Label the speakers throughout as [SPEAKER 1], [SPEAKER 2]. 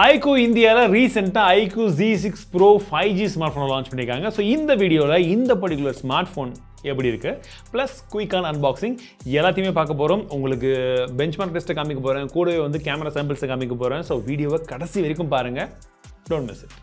[SPEAKER 1] iQOO இந்தியாவில் ரீசெண்டாக iQOO Z6 Pro 5G smart ஃபோனை லான்ச் பண்ணியிருக்காங்க. ஸோ இந்த வீடியோவில் இந்த பர்டிகுலர் ஸ்மார்ட் ஃபோன் எப்படி இருக்குது ப்ளஸ் குயிக்கான அன்பாக்சிங் எல்லாத்தையுமே பார்க்க போகிறோம். உங்களுக்கு பெஞ்ச்மார்க் டெஸ்ட்டை காமிக்க போகிறேன், கூடவே வந்து கேமரா சாம்பிள்ஸை காமிக்க போகிறேன். ஸோ வீடியோவை கடைசி வரைக்கும் பாருங்கள், டோன்ட் மிஸ் இட்.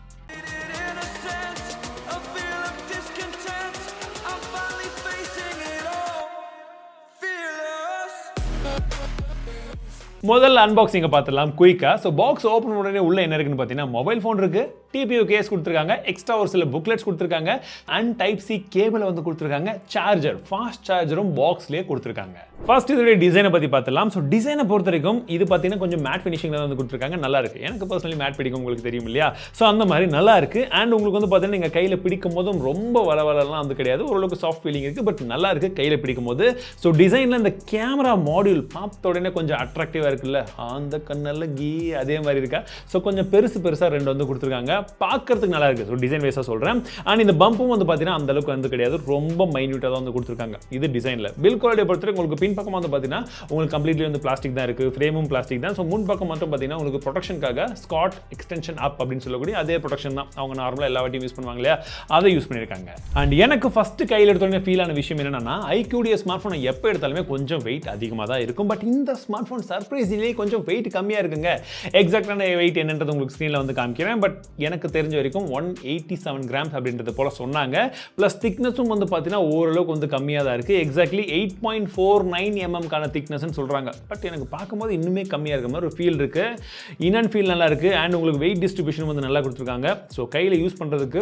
[SPEAKER 1] முதல்ல அன்பாக்சிங்கை பார்த்துடலாம் குயிக்காக. ஸோ பாக்ஸ் ஓப்பன் உடனே உள்ள என்ன இருக்குன்னு பார்த்தீங்கன்னா மொபைல் ஃபோன் இருக்குது, டிபியூ கேஸ் கொடுத்துருக்காங்க, எக்ஸ்ட்ரா ஒரு சில புக்லெட்ஸ் கொடுத்துருக்காங்க, அண்ட் டைப் சி கேபிளை வந்து கொடுத்துருக்காங்க, சார்ஜர் ஃபாஸ்ட் சார்ஜரும் பாக்ஸ்லேயே கொடுத்துருக்காங்க. ஃபர்ஸ்ட் இதோடைய டிசைனை பற்றி பார்த்துலாம். ஸோ டிசைனை பொறுத்த வரைக்கும் இது பார்த்தீங்கன்னா கொஞ்சம் மேட் ஃபினிஷிங்கில் வந்து கொடுத்துருக்காங்க, நல்லா இருக்குது. எனக்கு பர்சனலி மேட் பிடிக்கும், உங்களுக்கு தெரியும் இல்லையா? ஸோ அந்த மாதிரி நல்லா இருக்குது. அண்ட் உங்களுக்கு வந்து பார்த்தீங்கன்னா நீங்கள் கையில் பிடிக்கும் போதும் ரொம்ப வளவலாம் வந்து கிடையாது, ஓரளவுக்கு சாஃப்ட் ஃபீலிங் இருக்குது, பட் நல்லா இருக்குது கையில் பிடிக்கும் போது. ஸோ டிசைனில் இந்த கேமரா மாடியூல் பார்த்த உடனே கொஞ்சம் அட்ராக்டிவாக இருக்குல்ல, அந்த கண்ணல்ல கீ அதே மாதிரி இருக்கா. ஸோ கொஞ்சம் பெருசாக ரெண்டு வந்து கொடுத்துருக்காங்க, பார்க்கறதுக்கு நல்லா இருக்குது. ஸோ டிசைன் வைஸாக சொல்கிறேன். அண்ட் இந்த பம்பும் வந்து பார்த்தீங்கன்னா அந்த அளவுக்கு வந்து கிடையாது, ரொம்ப மைன்யூட்டாக தான் வந்து கொடுத்துருக்காங்க. இது டிசைனில். பில் குவாலிட்டியை பொறுத்தவரை உங்களுக்கு பின் பக்கம் வந்து பார்த்தீங்கன்னா உங்களுக்கு கம்ப்ளீட்லி வந்து பிளாஸ்டிக் தான் இருக்குது, ஃப்ரேமும் பிளாஸ்டிக் தான். ஸோ முன் பக்கம் மட்டும் பார்த்தீங்கன்னா உங்களுக்கு ப்ரொடெக்ஷனுக்காக ஸ்காட் எக்ஸ்டென்ஷன் அப் அப்படின்னு சொல்லக்கூடிய அதே ப்ரொடெக்ஷன் தான் அவங்க நார்மலாக எல்லா வாட்டியும் யூஸ் பண்ணுவாங்க இல்லையா, அதை யூஸ் பண்ணியிருக்காங்க. அண்ட் எனக்கு ஃபஸ்ட்டு கையில் எடுத்தோடனே ஃபீல் ஆன விஷயம் என்னன்னா, iQOO ஸ்மார்ட் ஃபோனை எப்போ எடுத்தாலுமே கொஞ்சம் வெயிட் அதிகமாக தான் இருக்கும். பட் இந்த ஸ்மார்ட் ஃபோன் சர்ப்ரைஸ்லேயே கொஞ்சம் வெயிட் கம்மியாக இருக்குங்க. எக்ஸாக்டான வெயிட் என்னன்றது உங்களுக்கு ஸ்க்ரீனில் வந்து காமிக்கிறேன். பட் எனக்கு தெரிஞ்ச வரைக்கும் 187 கிராம்ஸ் அப்படின்றது போல சொன்னாங்க. ப்ளஸ் திக்னஸும் வந்து பார்த்தீங்கன்னா ஓரளவுக்கு வந்து கம்மியாக தான் இருக்குது. எக்ஸாக்ட்லி 8.49 mm திக்னஸ்ன்னு சொல்கிறாங்க. பட் எனக்கு பார்க்கும்போது இன்னுமே கம்மியாக இருக்க மாதிரி ஒரு ஃபீல் இருக்குது. இன் ஃபீல் நல்லா இருக்குது. அண்ட் உங்களுக்கு வெயிட் டிஸ்ட்ரிபியூஷன் வந்து நல்லா கொடுத்துருக்காங்க. ஸோ கையில் யூஸ் பண்ணுறதுக்கு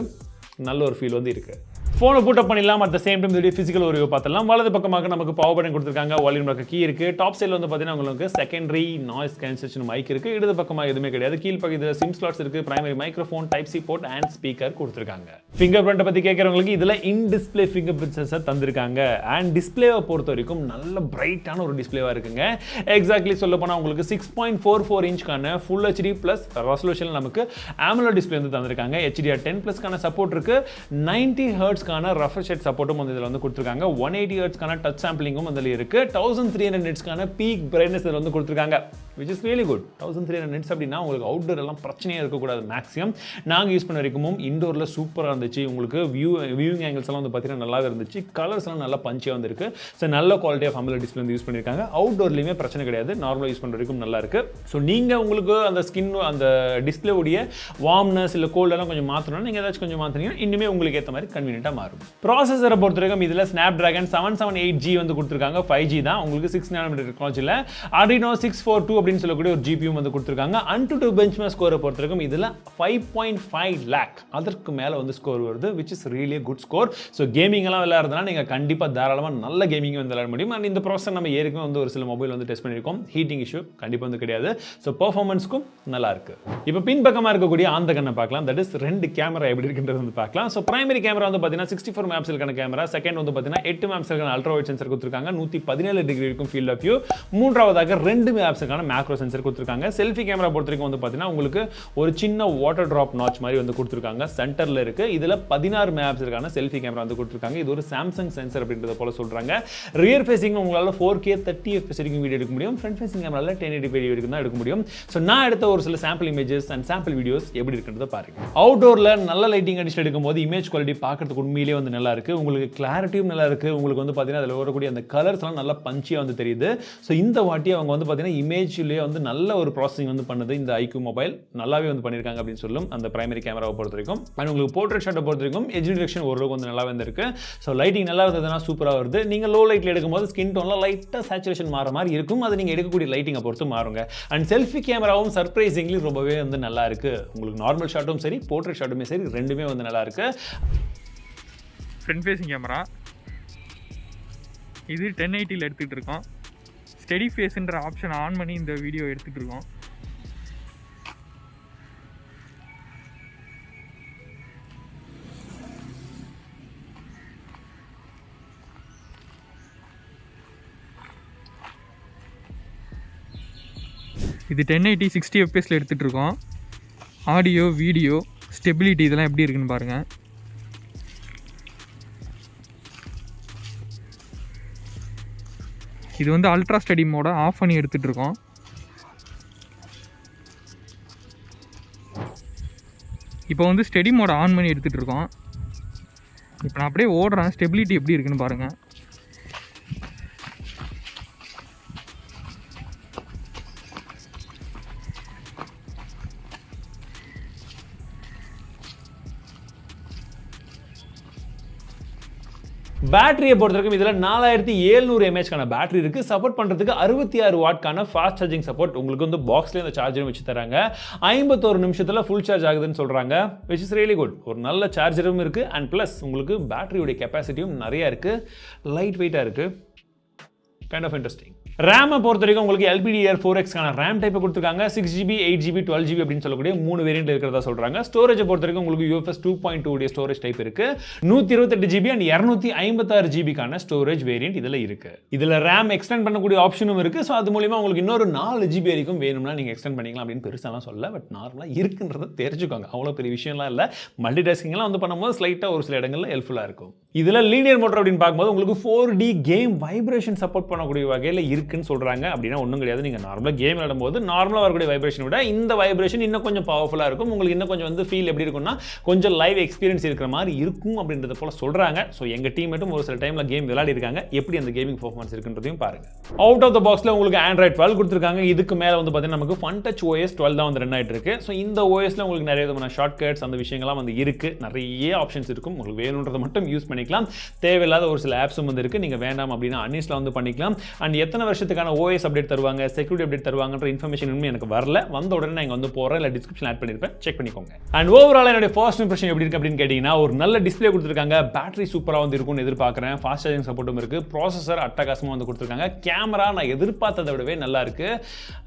[SPEAKER 1] நல்ல ஒரு ஃபீல் வந்து இருக்குது. ஃபோனை பூட் அப் பண்ணிடலாம். அட் த சேம் டைம் இதோடைய ஃபிசிக்கல் ஒரு பார்த்துடலாம். வலது பக்கமாக நமக்கு பவர் பட்டன் கொடுத்துருக்காங்க, வால்யூம் லாக் கீ இருக்குது. டாப் சைடில் வந்து பார்த்தீங்கன்னா உங்களுக்கு செகண்டரி நாய்ஸ் கேன்சலேஷன் மைக் இருக்குது. இடது பக்கமாக எதுவுமே கிடையாது. கீழ் பக்கத்தில் சிம் ஸ்லாட்ஸ் இருக்குது, primary microphone, type C port and speaker கொடுத்துருக்காங்க. ஃபிங்கர் பிரிண்ட்டை பற்றி கேட்குறவங்களுக்கு இதில் in display fingerprint sensor தந்திருக்காங்க. அண்ட் டிஸ்பிளேவை பொறுத்த வரைக்கும் நல்ல பிரைட்டான ஒரு டிஸ்பிளேவாக இருக்குங்க. எக்ஸாக்ட்லி சொல்ல போனால் உங்களுக்கு 6.44 இன்ச்க்கான ஃபுல் ஹெச்டி ப்ளஸ் ரெசல்யூஷன் நமக்கு AMOLED டிஸ்பிளே வந்து தந்திருக்காங்க. HDR10+க்கான சப்போர்ட் இருக்குது. 90 ஹெர்ட்ஸ் ரெஃப்ரெஷ் ரேட் சப்போர்ட்டும் வந்து இதில் வந்து கொடுத்துருக்காங்க. 180 ஹெர்ட்ஸ்க்கான டச் சாம்பிளிங்கும் அதில் இருக்குது. 1300 நிட்ஸ்க்கான பீக் பிரைட்னஸ் இதில் வந்து கொடுத்துருக்காங்க, which is really good. 1300 nits அப்படின்னா உங்களுக்கு அவுட்டோர் எல்லாம் பிரச்சனையே இருக்கக்கூடாது. மேக்ஸிமம் நாங்கள் யூஸ் பண்ண வரைக்கும் இண்டோரில் சூப்பராக இருந்துச்சு. உங்களுக்கு வியூவிங் ஆங்கிள்ஸ் எல்லாம் வந்து பார்த்தீங்கன்னா நல்லாவே இருந்துச்சு. கலர்ஸ் எல்லாம் நல்லா பஞ்சியாக வந்துருக்கு. ஸோ நல்ல குவாலிட்டி ஆஃப் AMOLED டிஸ்பிளே வந்து யூஸ் பண்ணியிருக்காங்க. அவுட்டோர்லையுமே பிரச்சனை கிடையாது, நார்மலாக யூஸ் பண்ணுற வரைக்கும் நல்லா இருக்குது. ஸோ நீங்கள் உங்களுக்கு அந்த ஸ்கின் அந்த டிஸ்பிளே உடைய வார்ம்னஸ் இல்லை கோல்டெல்லாம் கொஞ்சம் மாற்றணும்னா நீங்கள் ஏதாச்சும் கொஞ்சம் மாற்றினீங்கன்னா இன்னுமே உங்களுக்கு ஏற்ற மாதிரி கன்வீனியன்ட்டாக மாறும். ப்ராசஸரை பொறுத்த வரைக்கும் இதில் Snapdragon 778G வந்து கொடுத்துருக்காங்க. 5G தான் உங்களுக்கு 6 nm டெக்னாலஜியில். Adreno 642 அப்படின்னு சொல்லக்கூடிய ஒரு GPU வந்து கொடுத்துருக்காங்க. AnTuTu பெஞ்ச்மார்க் ஸ்கோரை பொறுத்த வரைக்கும் இதில் 5.5 lakh அதற்கு மேலே வந்து ஸ்கோர் வருது, which is really good score. So gaming எல்லாம் விளையாடுறதுனா நீங்கள் கண்டிப்பாக தாராளமாக நல்ல கேமிங் வந்து விளையாட முடியும். அண்ட் இந்த ப்ராசஸர் நம்ம ஏற்கனவே வந்து ஒரு சில மொபைல் வந்து டெஸ்ட் பண்ணியிருக்கோம். ஹீட்டிங் இஷ்யூ கண்டிப்பாக வந்து கிடையாது. ஸோ பெர்ஃபார்மன்ஸ்க்கும் நல்லா இருக்கு. இப்போ பின் பக்கமாக இருக்கக்கூடிய அந்த கண்ணை பார்க்கலாம். தட் இஸ் ரெண்டு கேமரா எப்படி இருக்குன்றது வந்து பார்க்கலாம். ஸோ பிரைமரி கேமரா வந்து பார்த்தீங்கன்னா 64 மெகாபிக்சலுக்கான கேமரா, செகண்ட் வந்து பார்த்தீங்கன்னா 8 மெகாபிக்சலுக்கான அல்ட்ரா வைட் சென்சர் கொடுத்துருக்காங்க. 117 டிகிரி வரைக்கும் ஃபீல்ட் ஆஃப் வியூ. மூன்றாவதாக 2 மெகாபிக்சலுக்கான மேக்ரோ சென்சர் கொடுத்துருக்காங்க. செல்ஃபி கேமரா பொறுத்த வரைக்கும் வந்து பார்த்தீங்கன்னா உங்களுக்கு ஒரு சின்ன வாட்டர் டிராப் நாட்ச் மாதிரி வந்து கொடுத்துருக்காங்க, சென்டரில் இருக்கு. இதில் 16 மெகாபிக்சலுக்கான செல்ஃபி கேமரா வந்து கொடுத்துருக்காங்க. இது ஒரு சாம்சங் சென்சர் அப்படின்றத போல சொல்றாங்க. ரியர் ஃபேசிங் உங்களால் 4K 30 FPS வரைக்கும் வீடியோ எடுக்க முடியும். ஃப்ரண்ட் ஃபேசிங் கேமரால 1080p வீடியோ வரைக்கும் தான் எடுக்க முடியும். ஸோ நான் எடுத்த ஒரு சில sample images and sample videos எப்படி இருக்குன்றத பாருங்க. அவுட்டோரில் நல்ல லைட்டிங் அடிச்சு எடுக்கும்போது இமேஜ் குவாலிட்டி பார்க்கறதுக்கு உண்மையிலேயே வந்து நல்லா இருக்கு. உங்களுக்கு கிளாரிட்டியும் நல்லா இருக்கு. உங்களுக்கு வந்து பார்த்தீங்கன்னா அதில் வரக்கூடிய அந்த கலர்ஸ் எல்லாம் நல்லா பஞ்சியாக வந்து தெரியுது. ஸோ இந்த வாட்டி அவங்க வந்து பார்த்தீங்கன்னா இமேஜ்லேயே வந்து நல்ல ஒரு ப்ராசஸிங் வந்து பண்ணுது. இந்த iQOO மொபைல் நல்லாவே வந்து பண்ணியிருக்காங்க அப்படின்னு சொல்லும் அந்த பிரைமரி கேமராவை பொறுத்த வரைக்கும். அண்ட் உங்களுக்கு போர்ட்ரேட் ஷாட்டை பொறுத்த வரைக்கும் எட்ஜ் டிரெக்ஷன் ஓரளவுக்கு வந்து நல்லா வந்துருக்கு. ஸோ லைட்டிங் நல்லா இருந்ததுன்னா சூப்பராக வருது. நீங்கள் லோ லைட்டில் எடுக்கும்போது ஸ்கின் டோனில் லைட்டாக சேச்சுரேஷன் மாற மாதிரி இருக்கும். அது நீங்கள் எடுக்கக்கூடிய லைட்டிங்கை பொறுத்து மாறுங்க. அண்ட் செல்ஃபி கேமராவும் சர்ப்ரைசிங்லி ரொம்பவே வந்து நல்லா இருக்கு. உங்களுக்கு நார்மல் ஷாட்டும் சரி, போர்ட்ரேட் ஷாட்டுமே சரி, ரெண்டுமே வந்து நல்லா இருக்கு.
[SPEAKER 2] ஃப்ரண்ட் ஃபேஸிங் கேமரா இது 1080ல் எடுத்துகிட்டு இருக்கோம். ஸ்டெடி ஃபேஸ்ன்ற ஆப்ஷன் ஆன் பண்ணி இந்த வீடியோ எடுத்துகிட்டு இருக்கோம். இது 1080 60 fpsல எடுத்துகிட்டு இருக்கோம். ஆடியோ வீடியோ ஸ்டெபிலிட்டி இதெல்லாம் எப்படி இருக்குன்னு பாருங்கள். இது வந்து அல்ட்ரா ஸ்டடி மோட ஆஃப் பண்ணி எடுத்துகிட்டு இருக்கோம். இப்போ வந்து ஸ்டெடி மோட் ஆன் பண்ணி எடுத்துகிட்டு இருக்கோம். இப்போ நான் அப்படியே ஓடுறேன், ஸ்டெபிலிட்டி எப்படி இருக்குன்னு பாருங்கள்.
[SPEAKER 1] பேட்டரியை பொறுத்தவரைக்கும் இதில் 4700 mAhக்கான பேட்டரி இருக்குது. சப்போர்ட் பண்ணுறதுக்கு 66 வாட்க்கான ஃபாஸ்ட் சார்ஜிங் சப்போர்ட் உங்களுக்கு வந்து பாக்ஸ்லேயே இந்த சார்ஜரும் வச்சு தராங்க. 51 நிமிஷத்தில் ஃபுல் சார்ஜ் ஆகுதுன்னு சொல்கிறாங்க, விச் இஸ் ரியலி குட். ஒரு நல்ல சார்ஜரும் இருக்குது. அண்ட் ப்ளஸ் உங்களுக்கு பேட்டரியோடைய கெப்பாசிட்டியும் நிறையா இருக்குது. லைட் வெயிட்டாக இருக்குது. Kind of interesting. ரேமை பொறுத்த வரைக்கும் உங்களுக்கு LPDDR4Xக்கான ரேம் டைப்பை கொடுத்துருக்காங்க. 6GB, 8GB, 12GB அப்படின்னு சொல்லக்கூடிய 3 வேரியன்ட் இருக்கிறதா சொல்கிறாங்க. ஸ்டோரேஜை பொறுத்த வரைக்கும் உங்களுக்கு UFS 2.2 உடைய ஸ்டோரேஜ் டைப் இருக்குது. 128GB அண்ட் 256GBக்கான ஸ்டோரேஜ் வேரியன்ட் இதில் இருக்குது. இதில் ரேம் எக்ஸ்டெண்ட் பண்ணக்கூடிய ஆப்ஷனும் இருக்குது. ஸோ அது மூலிமா உங்களுக்கு இன்னொரு 4GB வரைக்கும் வேணும்னா நீங்கள் எக்ஸ்டெண்ட் பண்ணிக்கலாம் அப்படின்னு பெருசாலாம் சொல்ல. பட் நார்மலாக இருக்குன்றதை தெரிஞ்சுக்கோங்க. அவ்வளோ பெரிய விஷயம்லாம் இல்லை. மல்டி டாஸ்கிங்லாம் வந்து பண்ணும்போது ஸ்லைட்டாக ஒரு சில இடங்களில் ஹெல்ப்ஃபுல்லாக இருக்கும். இதில் லீனியர் மோட்டர் அப்படின்னு பார்க்கும்போது உங்களுக்கு 4D கேம் வைப்ரேஷன் சப்போர்ட் பண்ணக்கூடிய வகையில் இருக்குன்னு சொல்கிறாங்க. அப்படின்னா ஒன்றும் கிடையாது. நீங்கள் நார்மலாக கேம் விளையாடும்போது நார்மலாக வரக்கூடிய வைப்ரேஷன் விட இந்த வைப்ரேஷன் இன்னும் கொஞ்சம் பவர்ஃபுல்லாக இருக்கும். உங்களுக்கு இன்னும் கொஞ்சம் வந்து ஃபீல் எப்படி இருக்கும்னா கொஞ்சம் லைவ் எக்ஸ்பீரியன்ஸ் இருக்கிற மாதிரி இருக்கும் அப்படின்றத போல சொல்கிறாங்க. ஸோ எங்கள் டீம்மேட்டும் ஒரு சில டைமில் கேம் விளையாடி இருக்காங்க. எப்படி அந்த கேமிங் பர்ஃபார்மன்ஸ் இருக்குன்றதையும் பாருங்கள். அவுட் ஆஃப் த பாக்ஸில் உங்களுக்கு Android 12 கொடுத்துருக்காங்க. இதுக்கு மேலே வந்து பார்த்தீங்கன்னா நமக்கு FunTouch OS 12 தான் வந்து ரன் ஆகிட்டு இருக்கு. ஸோ இந்த OSல உங்களுக்கு நிறைய விதமான ஷார்ட்கட்ஸ் அந்த விஷயங்கள்லாம் வந்து இருக்குது. நிறைய ஆப்ஷன்ஸ் இருக்கும். உங்களுக்கு வேணுன்றதை மட்டும் யூஸ் பண்ணிக்கலாம். தேவையில்லாத ஒரு சில ஆப்ஸும் வந்து இருக்குது. நீங்கள் வேண்டாம் அப்படின்னா அன்இன்ஸ்டால் வந்து பண்ணிக்கலாம். அண்ட் எத்தனை வருஷத்துக்கான OS அப்டேட் தருவாங்க, செக்யூரிட்டி அப்டேட் தருவாங்கன்ற இன்ஃபர்மேஷன் இன்னும் எனக்கு வரல. வந்த உடனே நான் இங்கே வந்து போகிறேன், இல்லை டிஸ்கிரிப்ஷன் ஆட் பண்ணியிருப்பேன், செக் பண்ணிக்கோங்க. அண்ட் ஓவரால் என்னுடைய ஃபர்ஸ்ட் இம்ப்ரெஷன் எப்படி இருக்குது அப்படின்னு கேட்டிங்கன்னா ஒரு நல்ல டிஸ்பிளே கொடுத்துருக்காங்க. பேட்டரி சூப்பராக வந்து இருக்கும்னு எதிர்பார்க்குறேன். ஃபாஸ்ட் சார்ஜிங் சப்போர்ட்டும் இருக்குது. ப்ராசஸர் அட்டகாசமாக வந்து கொடுத்துருக்காங்க. கேமரா நான் எதிர்பார்த்ததை விடவே நல்லா இருக்குது.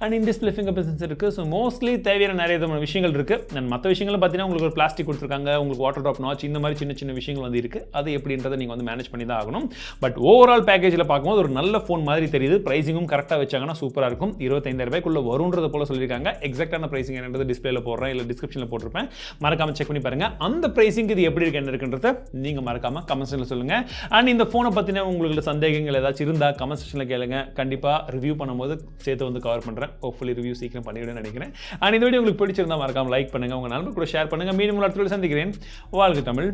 [SPEAKER 1] And in display finger print இருக்குது. ஸோ மோஸ்ட்லி தேவையான நிறைய விதமான விஷயங்கள் இருக்குது. அண்ட் மற்ற விஷயங்களும் பார்த்தீங்கன்னா உங்களுக்கு ஒரு பிளாஸ்டிக் கொடுத்துருக்காங்க, உங்களுக்கு வாட்டர் ட்ராப் நாச், இந்த மாதிரி சின்ன சின்ன விஷயங்கள் வந்து இருக்குது. அது எப்படின்றத நீங்கள் வந்து மேனேஜ் பண்ணி தான் ஆகணும். பட் ஓவரால் பேக்கேஜில் பார்க்கும்போது ஒரு நல்ல ஃபோன் மாதிரி தெரியுது. ப்ரைஸிங்கும் கரெக்டாக வச்சாங்கன்னா சூப்பராக இருக்கும். 25,000 ரூபாய்க்குள்ள வரும்ன்றத போல சொல்லியிருக்காங்க. எக்ஸாக்டான பிரைசிங் என்னன்றது டிஸ்பிளேல போடுறேன், இல்லை டிஸ்கிரிப்ஷனில் போட்டிருப்பேன். மறக்காம செக் பண்ணி பாருங்க. அந்த பிரைசிங் இது எப்படி இருக்கு என்ன இருக்குன்றத நீங்க மறக்காம கமெண்ட் செக்ஷன்ல சொல்லுங்க. அண்ட் இந்த ஃபோனை பத்தின உங்களுக்கு சந்தேகங்கள் ஏதாச்சும் இருந்தா கமெண்ட் செக்ஷன்ல கேளுங்க. கண்டிப்பா ரிவ்யூ பண்ணும்போது சேர்த்து வந்து கவர் பண்றேன். ஹோப்ஃபுல்லி ரிவ்யூ சீக்கிரம் பண்ணிவிடுன்னு நினைக்கிறேன். அண்ட் இந்த வீடியோ உங்களுக்கு பிடிச்சிருந்தா மறக்காம லைக் பண்ணுங்க, உங்க நண்பர் கூட ஷேர் பண்ணுங்க. மீண்டும் அடுத்த வீடியோவில் சந்திக்கிறேன். வாழ்க தமிழ்.